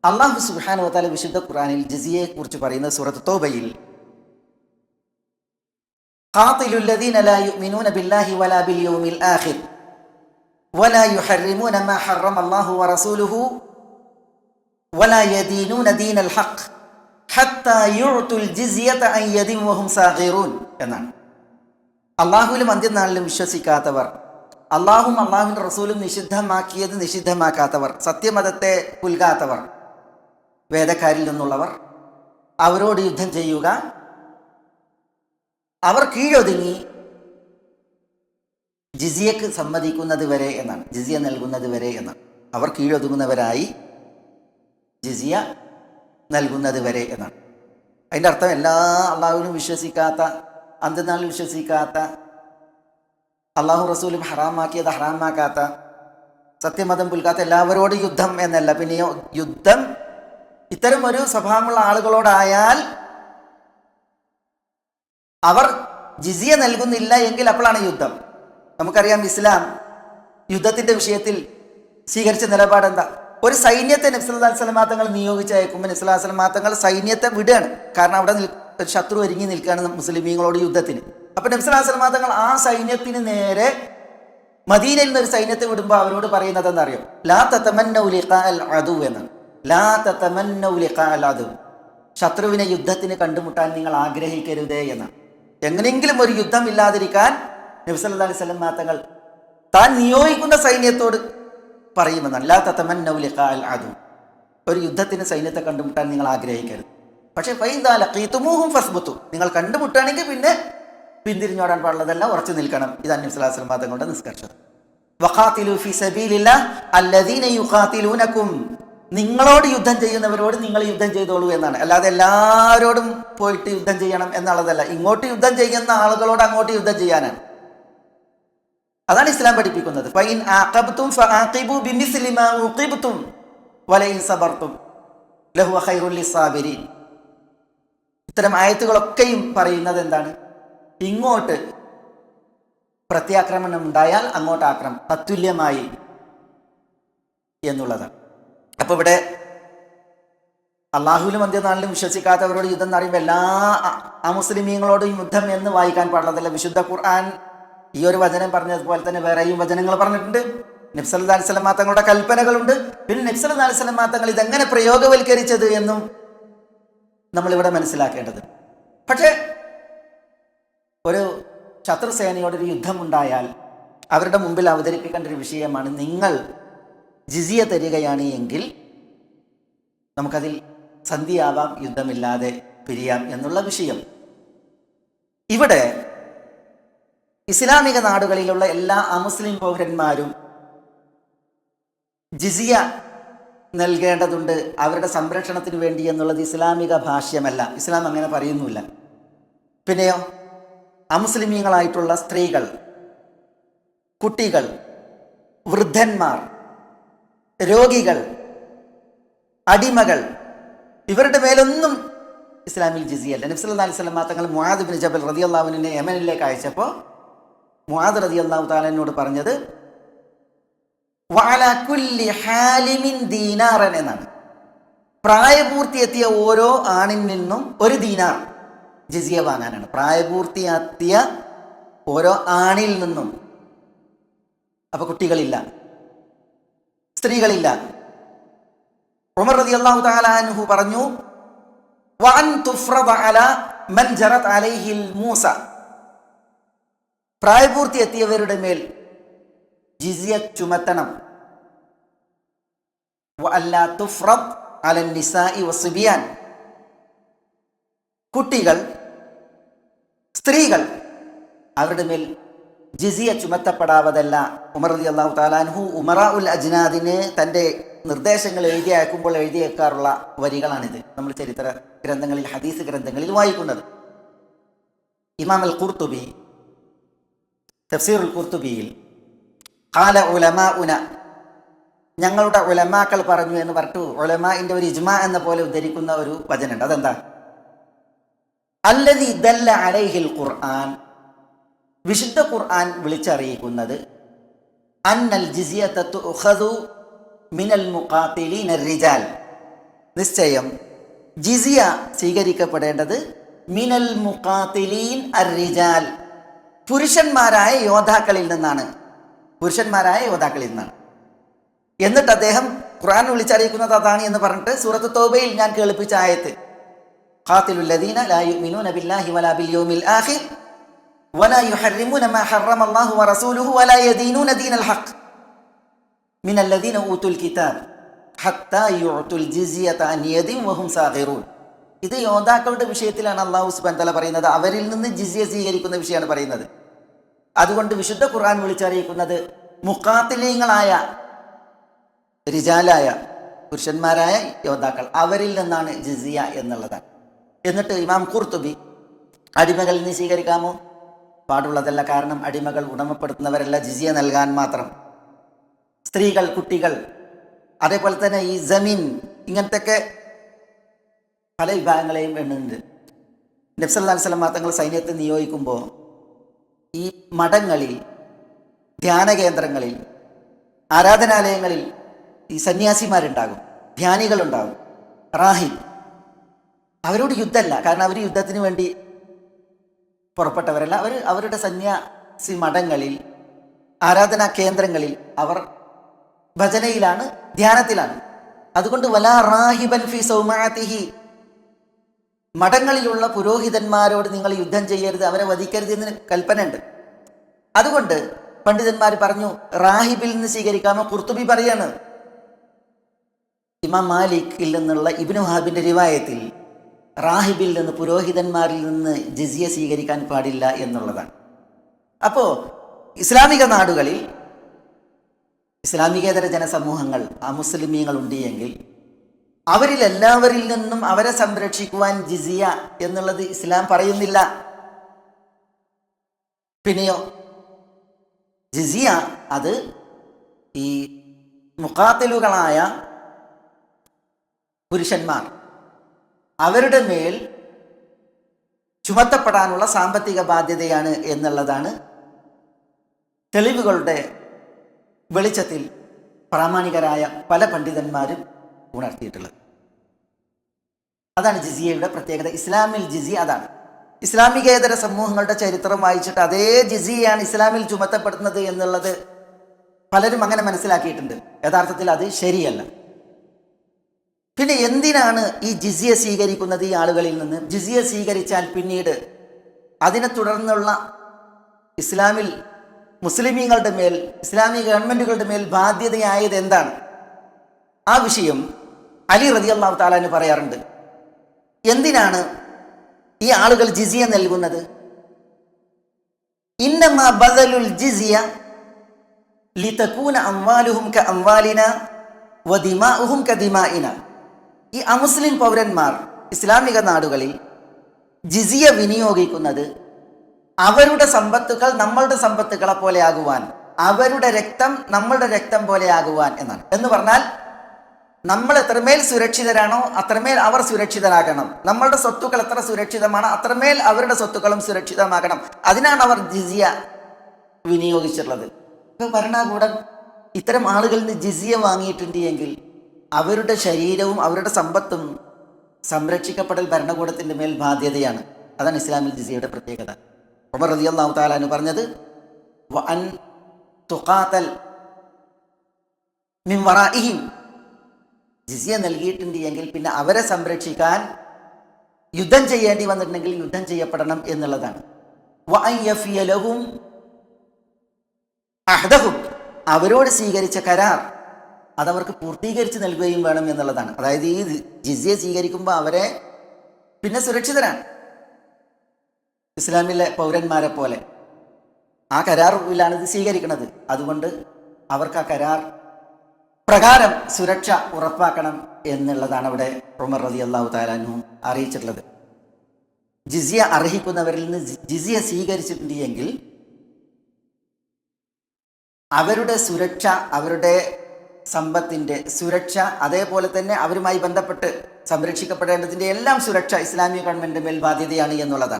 അല്ലാഹു സുബ്ഹാനഹു വ തആല വിശുദ്ധ ഖുർആനിൽ ജിസിയയെ കുറിച്ച് പറയുന്ന സൂറത്ത് തൗബയിൽ ഖാതിലുൽ ലദീന ലാ യുഅ്മിനൂന ബില്ലാഹി വലാ ബിൽ യൗമിൽ ആഖിർ വലാ യുഹർറിമൂന മാ ഹറമ അല്ലാഹു വറസൂലുഹു വലാ യദീനൂന ദീനൽ ഹഖ് ഹത്താ യുഅ്തുൽ ജിസിയത അൻ യദിൻ വഹും സാഗിറൂൻ എന്നാണ്. അല്ലാഹുവിലും അന്ത്യനാളിലും വിശ്വസിക്കാത്തവർ, അള്ളാഹും അള്ളാഹുവിൻ്റെ റസൂലും നിഷിദ്ധമാക്കിയത് നിഷിദ്ധമാക്കാത്തവർ, സത്യമതത്തെ പുൽകാത്തവർ, വേദക്കാരിൽ നിന്നുള്ളവർ, അവരോട് യുദ്ധം ചെയ്യുക, അവർ കീഴൊതുങ്ങി ജിസിയക്ക് സമ്മതിക്കുന്നത് വരെ എന്നാണ്, ജിസിയ നൽകുന്നത് വരെ എന്നാണ്. അവർ കീഴൊതുങ്ങുന്നവരായി ജിസിയ നൽകുന്നത് വരെ എന്നാണ്. അതിൻ്റെ അർത്ഥം എല്ലാ അള്ളാഹുവിനും വിശ്വസിക്കാത്ത, അന്ത്യനാളിൽ വിശ്വസിക്കാത്ത, അള്ളാഹു റസൂലും ഹറാമാക്കിയത് ഹറാമാക്കാത്ത, സത്യമതം പുൽക്കാത്ത എല്ലാവരോട് യുദ്ധം എന്നല്ല. പിന്നെയോ യുദ്ധം ഇത്തരം ഒരു സ്വഭാവമുള്ള ആളുകളോടായാൽ അവർ ജിസിയ നൽകുന്നില്ല എങ്കിൽ അപ്പോഴാണ് യുദ്ധം. നമുക്കറിയാം ഇസ്ലാം യുദ്ധത്തിൻ്റെ വിഷയത്തിൽ സ്വീകരിച്ച നിലപാട് എന്താ? ഒരു സൈന്യത്തെ നബി സല്ലല്ലാഹു അലൈഹി വസല്ലം തങ്ങൾ നിയോഗിച്ചയക്കുമ്പോൾ നബി സല്ലല്ലാഹു അലൈഹി വസല്ലം തങ്ങൾ സൈന്യത്തെ വിടുകയാണ്. കാരണം അവിടെ ഒരു ശത്രു ഒരുങ്ങി നിൽക്കുകയാണ് മുസ്ലിമീങ്ങളോട് യുദ്ധത്തിന്. അപ്പൊ നബി സല്ലല്ലാഹു അലൈഹി വസല്ലം തങ്ങൾ ആ സൈന്യത്തിന് നേരെ മദീനയിൽ നിന്ന് ഒരു സൈന്യത്തെ വിടുമ്പോൾ അവരോട് പറയുന്നത് എന്താണെന്നറിയോ? ലാ തതമന്നൗ ലിഖാഅൽ അദു എന്നാണ്. ലാ തതമന്നൗ ലിഖാഅൽ അദു, ശത്രുവിനെ യുദ്ധത്തിന് കണ്ടുമുട്ടാൻ നിങ്ങൾ ആഗ്രഹിക്കരുതേ എന്നാണ്. എങ്ങനെയെങ്കിലും ഒരു യുദ്ധം ഇല്ലാതിരിക്കാൻ നബി സല്ലല്ലാഹു അലൈഹി വസല്ലം തങ്ങൾ താൻ നിയോഗിക്കുന്ന സൈന്യത്തോട് പറയുമെന്നാണ്. ലാ തതമന്നൗ ലിഖാഅൽ അദു, ഒരു യുദ്ധത്തിന് സൈന്യത്തെ കണ്ടുമുട്ടാൻ നിങ്ങൾ ആഗ്രഹിക്കരുത്. പക്ഷേ ഫൈദാ ലഖീതുമൂഹും ഫസ്ബുതു, നിങ്ങൾ കണ്ടുമുട്ടുകയാണെങ്കിൽ പിന്നെ പിന്തിരിഞ്ഞോടാൻ പാടുള്ളതല്ല, ഉറച്ചു നിൽക്കണം. ഇതാണ് നബി സല്ലല്ലാഹു അലൈഹി വസല്ലം തങ്ങളുടെ നിഷ്കർഷം. വഖാതിലു ഫീ സബീലില്ലാഹ് അല്ലദീന യുഖാതിലൂനകും, നിങ്ങളോട് യുദ്ധം ചെയ്യുന്നവരോട് നിങ്ങൾ യുദ്ധം ചെയ്തോളൂ എന്നാണ്. അല്ലാതെ എല്ലാവരോടും പോയിട്ട് യുദ്ധം ചെയ്യണം എന്നുള്ളതല്ല. ഇങ്ങോട്ട് യുദ്ധം ചെയ്യുന്ന ആളുകളോട് അങ്ങോട്ട് യുദ്ധം ചെയ്യാനാണ്. അതാണ് ഇസ്ലാം പഠിപ്പിക്കുന്നത്. ഫൈൻ ആഖബ്തും ഫആഖിബു ബിമിസ്ലി മാ ഉഖിബ്തും വലൈൻ സബർതും ലഹുവ ഖൈറുൽ ലിസ്സാബിരീൻ. ഇത്തരം ആയത്തുകളൊക്കെയും പറയുന്നത് എന്താണ്? ഇങ്ങോട്ട് പ്രത്യാക്രമണം ഉണ്ടായാൽ അങ്ങോട്ട് ആക്രമണം തത്തുല്യമായി എന്നുള്ളതാണ്. അപ്പൊ ഇവിടെ അള്ളാഹുവിലും അന്ത്യനാളിലും വിശ്വസിക്കാത്തവരോട് യുദ്ധം എന്ന് പറയുമ്പോൾ എല്ലാ അമുസ്ലിമീങ്ങളോടും യുദ്ധം എന്ന് വായിക്കാൻ പാടുള്ളതല്ല. വിശുദ്ധ ഖുർആൻ ഈ ഒരു വചനം പറഞ്ഞതുപോലെ തന്നെ വേറെയും വചനങ്ങൾ പറഞ്ഞിട്ടുണ്ട്. നബി സല്ലല്ലാഹു അലൈഹി വസല്ലം തങ്ങളുടെ കൽപ്പനകളുണ്ട്. പിന്നെ നബി സല്ലല്ലാഹു അലൈഹി വസല്ലം തങ്ങൾ ഇതെങ്ങനെ പ്രയോഗവൽക്കരിച്ചത് എന്നും നമ്മളിവിടെ മനസ്സിലാക്കേണ്ടത്. പക്ഷേ ഒരു ശത്രുസേനയോടൊരു യുദ്ധമുണ്ടായാൽ അവരുടെ മുമ്പിൽ അവതരിപ്പിക്കേണ്ട ഒരു വിഷയമാണ്, നിങ്ങൾ ജിസിയ തരികയാണ് എങ്കിൽ നമുക്കതിൽ സന്ധിയാവാം, യുദ്ധമില്ലാതെ പിരിയാം എന്നുള്ള വിഷയം. ഇവിടെ ഇസ്ലാമിക നാടുകളിലുള്ള എല്ലാ അമുസ്ലിം പൗരന്മാരും ജിസിയ നൽകേണ്ടതുണ്ട് അവരുടെ സംരക്ഷണത്തിന് വേണ്ടി എന്നുള്ളത് ഇസ്ലാമിക ഭാഷ്യമല്ല. ഇസ്ലാം അങ്ങനെ പറയുന്നില്ല. പിന്നെയോ അമുസ്ലിമീങ്ങളായിട്ടുള്ള സ്ത്രീകൾ, കുട്ടികൾ, വൃദ്ധന്മാർ, രോഗികൾ, അടിമകൾ, ഇവരുടെ മേലൊന്നും ഇസ്ലാമിൽ ജിസിയല്ല. നബി സല്ലല്ലാഹു അലൈഹി വസല്ലം തങ്ങൾ മുആദ് ഇബ്നു ജബൽ റളിയല്ലാഹു അൻഹുവിനെ യമനിലേക്ക് അയച്ചപ്പോൾ മുആദ് റളിയല്ലാഹു തആല എന്നോട് പറഞ്ഞത് വഅലാ കുല്ലി ഹാലിമിൻ ദീനാറൻ എന്നാണ്. പ്രായപൂർത്തിയെത്തിയ ഓരോ ആണിൽ നിന്നും ഒരു ദീനാർ ജിസിയ വാങ്ങാനാണ്. പ്രായപൂർത്തിയെത്തിയ ഓരോ ആണിൽ നിന്നും. അപ്പൊ കുട്ടികളില്ല, സ്ത്രീകളില്ല. ഉമർ റളിയല്ലാഹു തആല അൻഹു പറഞ്ഞു വഅൻ തുഫ്റദ അലാ മൻ ജറത് അലൈഹിൽ മൂസ, പ്രായപൂർത്തിയെത്തിയവരുടെ മേൽ ജിസിയ ചുമത്തണം. വഅല്ലാ തുഫ്റദ് അലൻ നിസാഇ വസ്ബിയാൻ, കുട്ടികൾ, സ്ത്രീകൾ, അവരുടെ മേൽ ജിസിയ ചുമത്തപ്പെടാവതല്ല. ഉമർ റളിയല്ലാഹു തആല അൻഹു ഉമറാഉൽ അജ്നാദിന് തൻ്റെ നിർദ്ദേശങ്ങൾ എഴുതി അയക്കുമ്പോൾ എഴുതിയേക്കാറുള്ള വരികളാണിത്. നമ്മൾ ചരിത്ര ഗ്രന്ഥങ്ങളിൽ, ഹദീസ് ഗ്രന്ഥങ്ങളിൽ വായിക്കുന്നത്. ഇമാം അൽ ഖുർത്തുബി തഫ്സീറുൽ ഖുർത്തുബിയിൽ ഖാല ഉലമാഉന, ഞങ്ങളുടെ ഉലമാക്കൾ പറഞ്ഞു എന്ന് പറഞ്ഞു ഉലമാഇന്റെ ഒരു ഇജ്മാ എന്ന പോലെ ഉദ്ധരിക്കുന്ന ഒരു വചനമുണ്ട്. അതെന്താ? അല്ലദീ ദല്ല അലൈഹിൽ ഖുർആൻ, വിശുദ്ധ ഖുർആൻ വിളിച്ചറിയിക്കുന്നത് അന്നൽ ജിസിയത തുഖദു മിനൽ മുഖാതിലീന റിജാൽ, നിശ്ചയം ജിസിയ സ്വീകരിക്കപ്പെടേണ്ടത് മിനൽ മുഖാത്തിലീൻ അർറിജാൽ, പുരുഷന്മാരായ യോദ്ധാക്കളിൽ നിന്നാണ്. എന്നിട്ട് അദ്ദേഹം ഖുർആൻ വിളിച്ചറിയിക്കുന്നത് അതാണ് എന്ന് പറഞ്ഞിട്ട് സൂറത്ത് തൗബയിൽ ഞാൻ കേൾപ്പിച്ച ആയത്ത്, ഖാതിലുൽ ലദീന ലാ യുഅ്മിനൂന ബില്ലാഹി വലാ ബിൽ യൗമിൽ ആഖിർ വലാ യുഹർരിമൂന മാ ഹറമ അല്ലാഹു വറസൂലുഹു വലാ യദീനൂന ദീനൽ ഹഖ് മിനൽ ലദീന ഊതുൽ കിതാബ് ഹത്താ യുഅ്തുൽ ജിസിയത അൻ യദിൻ വഹും സാഗിറൂൻ. ഇത് യോദ്ധാക്കളുടെ വിഷയത്തിലാണ് അല്ലാഹു സുബ്ഹാനഹു വ തആല പറയുന്നത്. അവരിൽ നിന്ന് ജിസിയ സ്വീകരിക്കുന്ന വിഷയമാണ് പറയുന്നത്. അതുകൊണ്ട് വിശുദ്ധ ഖുർആൻ വിളിച്ചറിയിക്കുന്നത് മുഖാത്തിലീങ്ങളായ റിജാലായ പുരുഷന്മാരായ യോദ്ധാക്കൾ, അവരിൽ നിന്നാണ് ജിസിയ എന്നുള്ളതാണ്. എന്നിട്ട് ഇമാം ഖുർത്തുബി, അടിമകളിൽ നിന്ന് സ്വീകരിക്കാമോ? പാടുള്ളതല്ല. കാരണം അടിമകൾ ഉടമപ്പെടുത്തുന്നവരല്ല, ജിസിയ നൽകാൻ മാത്രം. സ്ത്രീകൾ, കുട്ടികൾ, അതേപോലെ തന്നെ ഈ ജമീൻ, ഇങ്ങനത്തെയൊക്കെ പല വിഭാഗങ്ങളെയും എണ്ണുന്നുണ്ട്. നബി സല്ലല്ലാഹു അലൈഹി വസല്ലം തങ്ങൾ സൈന്യത്തെ നിയോഗിക്കുമ്പോൾ ഈ മഠങ്ങളിൽ, ധ്യാന കേന്ദ്രങ്ങളിൽ, ആരാധനാലയങ്ങളിൽ ഈ സന്യാസിമാരുണ്ടാകും, ധ്യാനികളുണ്ടാകും, റാഹിബ്. അവരോട് യുദ്ധമല്ല, കാരണം അവർ യുദ്ധത്തിന് വേണ്ടി പുറപ്പെട്ടവരല്ല. അവർ അവരുടെ സന്യാസി മഠങ്ങളിൽ, ആരാധനാ കേന്ദ്രങ്ങളിൽ അവർ ഭജനയിലാണ്, ധ്യാനത്തിലാണ്. അതുകൊണ്ട് വലാ റാഹിബൻ ഫി സൗമാഅതിഹി, മഠങ്ങളിലുള്ള പുരോഹിതന്മാരോട് നിങ്ങൾ യുദ്ധം ചെയ്യരുത്, അവരെ വധിക്കരുത് എന്ന് കൽപ്പനയുണ്ട്. അതുകൊണ്ട് പണ്ഡിതന്മാർ പറഞ്ഞു റാഹിബിൽ നിന്ന് സ്വീകരിക്കാമോ? ഖുർത്തുബി പറയാണ് ഇമാം മാലിക്കിൽ നിന്നുള്ള ഇബ്നു വഹാബിന്റെ റിവായത്തിൽ റാഹിബിൽ നിന്ന്, പുരോഹിതന്മാരിൽ നിന്ന് ജിസിയ സ്വീകരിക്കാൻ പാടില്ല എന്നുള്ളതാണ്. അപ്പോൾ ഇസ്ലാമിക നാടുകളിൽ ഇസ്ലാമികേതര ജനസമൂഹങ്ങൾ, അമുസ്ലിമീങ്ങൾ ഉണ്ട് എങ്കിൽ അവരിൽ എല്ലാവരിൽ നിന്നും അവരെ സംരക്ഷിക്കുവാൻ ജിസിയ എന്നുള്ളത് ഇസ്ലാം പറയുന്നില്ല. പിന്നെയോ ജിസിയ അത് ഈ മുഖാത്തിലുകളായ പുരുഷന്മാർ, അവരുടെ മേൽ ചുമത്തപ്പെടാനുള്ള സാമ്പത്തിക ബാധ്യതയാണ് എന്നുള്ളതാണ് തെളിവുകളുടെ വെളിച്ചത്തിൽ പ്രാമാണികരായ പല പണ്ഡിതന്മാരും ഉണർത്തിയിട്ടുള്ളത്. അതാണ് ജിസിയയുടെ പ്രത്യേകത. ഇസ്ലാമിൽ ജിസിയ അതാണ്. ഇസ്ലാമികേതര സമൂഹങ്ങളുടെ ചരിത്രം വായിച്ചിട്ട് അതേ ജിസിയയാണ് ഇസ്ലാമിൽ ചുമത്തപ്പെടുന്നത് എന്നുള്ളത് പലരും അങ്ങനെ മനസ്സിലാക്കിയിട്ടുണ്ട്. യഥാർത്ഥത്തിൽ അത് ശരിയല്ല. പിന്നെ എന്തിനാണ് ഈ ജിസിയ സ്വീകരിക്കുന്നത് ഈ ആളുകളിൽ നിന്ന്? ജിസിയ സ്വീകരിച്ചാൽ പിന്നീട് അതിനെ തുടർന്നുള്ള ഇസ്ലാമിൽ മുസ്ലിമീങ്ങളുടെ മേൽ, ഇസ്ലാമിക ഗവൺമെന്റുകളുടെ മേൽ ബാധ്യതയായത് എന്താണ്? ആ വിഷയം അലി റളിയല്ലാഹു തആല അൻഹു പറയാറുണ്ട്. എന്തിനാണ് ഈ ആളുകൾ ജിസിയ നൽകുന്നത്? ഇന്നമാ ബദലുൽ ജിസിയ ലിതകൂന അംവാലുഹും കഅംവാലിന വദിമാഉഹും കദിമാഇന. ഈ അമുസ്ലിം പൗരന്മാർ ഇസ്ലാമിക നാടുകളിൽ ജിസിയ വിനിയോഗിക്കുന്നത് അവരുടെ സമ്പത്തുകൾ നമ്മളുടെ സമ്പത്തുകളെ പോലെ ആകുവാൻ, അവരുടെ രക്തം നമ്മളുടെ രക്തം പോലെ ആകുവാൻ എന്നാണ്. എന്ന് പറഞ്ഞാൽ നമ്മൾ എത്രമേൽ സുരക്ഷിതരാണോ അത്രമേൽ അവർ സുരക്ഷിതരാകണം. നമ്മളുടെ സ്വത്തുക്കൾ എത്ര സുരക്ഷിതമാണോ അത്രമേൽ അവരുടെ സ്വത്തുക്കളും സുരക്ഷിതമാകണം. അതിനാണ് അവർ ജിസിയ വിനിയോഗിച്ചിട്ടുള്ളത്. ഇപ്പൊ ഭരണകൂടം ഇത്തരം ആളുകളിൽ നിന്ന് ജിസിയ വാങ്ങിയിട്ടുണ്ട് എങ്കിൽ അവരുടെ ശരീരവും അവരുടെ സമ്പത്തും സംരക്ഷിക്കപ്പെടൽ ഭരണകൂടത്തിന്റെ മേൽ ബാധ്യതയാണ്. അതാണ് ഇസ്ലാമിൽ ജിസിയയുടെ പ്രത്യേകത. ഉമർ റളിയല്ലാഹു തആല അൻഹു പറഞ്ഞത് വഅൻ തുഖാതൽ മിൻ വറാഇഹിം, ജിസിയ നൽകിയിട്ടുണ്ട് എങ്കിൽ പിന്നെ അവരെ സംരക്ഷിക്കാൻ യുദ്ധം ചെയ്യേണ്ടി വന്നിട്ടുണ്ടെങ്കിൽ യുദ്ധം ചെയ്യപ്പെടണം എന്നുള്ളതാണ്. വഅൻ യഫിയ ലഹും അഹ്ദഹും, അവരോട് സ്വീകരിച്ച കരാർ അതവർക്ക് പൂർത്തീകരിച്ച് നൽകുകയും വേണം എന്നുള്ളതാണ്. അതായത് ഈ ജിസിയ സ്വീകരിക്കുമ്പോൾ അവരെ പിന്നെ സുരക്ഷിതരാണ്, ഇസ്ലാമിലെ പൗരന്മാരെ പോലെ. ആ കരാറിലാണ് ഇത് സ്വീകരിക്കുന്നത്. അതുകൊണ്ട് അവർക്ക് ആ കരാർ പ്രകാരം സുരക്ഷ ഉറപ്പാക്കണം എന്നുള്ളതാണ് അവിടെ ഉമർ റളിയല്ലാഹു തആല അൻഹു അറിയിച്ചിട്ടുള്ളത്. ജിസിയ അർഹിക്കുന്നവരിൽ നിന്ന് ജിസിയ സ്വീകരിച്ചിട്ടുണ്ട് എങ്കിൽ അവരുടെ സുരക്ഷ, അവരുടെ സമ്പത്തിൻ്റെ സുരക്ഷ, അതേപോലെ തന്നെ അവരുമായി ബന്ധപ്പെട്ട് സംരക്ഷിക്കപ്പെടേണ്ടതിൻ്റെ എല്ലാം സുരക്ഷ ഇസ്ലാമിക ഗവൺമെന്റിന്റെ മേൽ ബാധ്യതയാണ് എന്നുള്ളതാണ്.